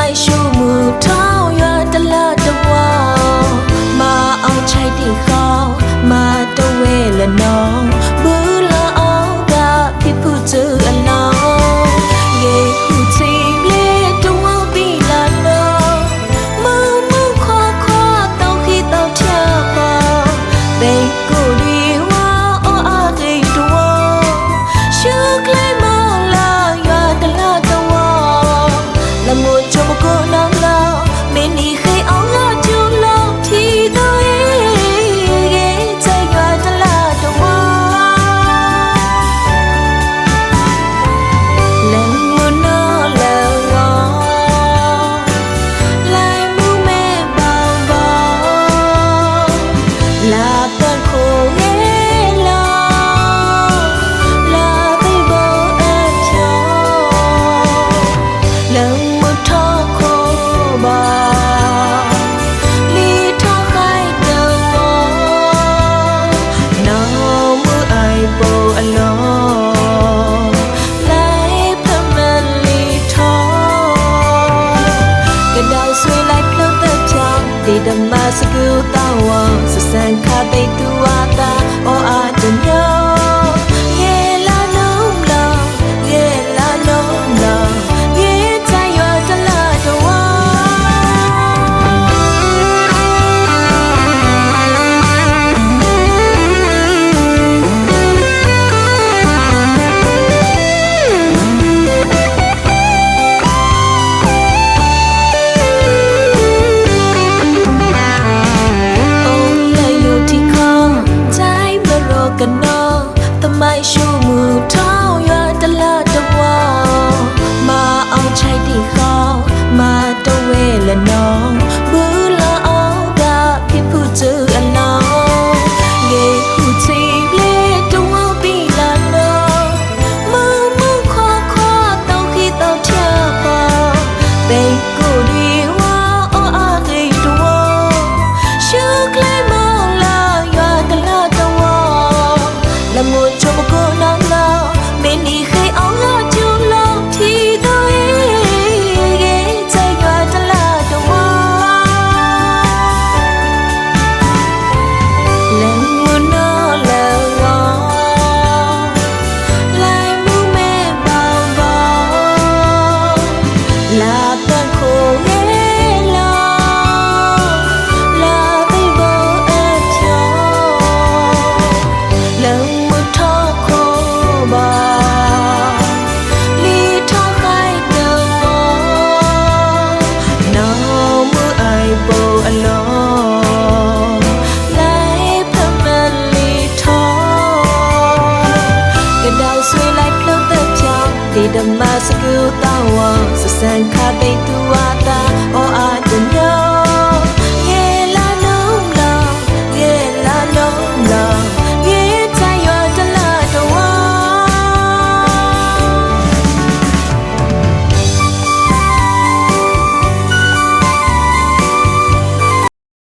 မိုက်ရှုမှုထောင်းရွာတလာတဝါမအောင်ချိုက်တိခေါမတော့ဝဲလနောဘူးလာအောင်ကဖြစ်ဖို့သူအလောင်းရေခုချီလေတော့ပြီးလာတော့မမခွာခွာတော့ခိတော့ချပါဘေကိုဒီဝါအော်အားကိတော့ရှုကလေးမလာရွာတလာတဝါလမို့ချုံကိုနောင်လာမင်းဒီခေအောင်လာကျူလို့ဖြီတော့ဓမ္မစကူတောင်းဝဆဆန်ခတိတ်တူဝါတာအော်အာတညောရေလာလုံးလာရေလာလုံးလာရေချာရွာတလာတော့ဝါကနောတမိုက်ရှုမှုထောင်းရွာတလာတဝါမအောင်ချိုက်တိခေါမတော့ဝဲလနောဘူးလာအောင်ကဖြစ်ဖို့သူအလောင်းရေခုချီလေတော့ပြီးလာတော့မမခွာခွာတော့ခိတော့ချပါဘေကိုဒီဝါအော်အားကိတော့ရှုကလေးမလာရွာတလာတဝါလမို့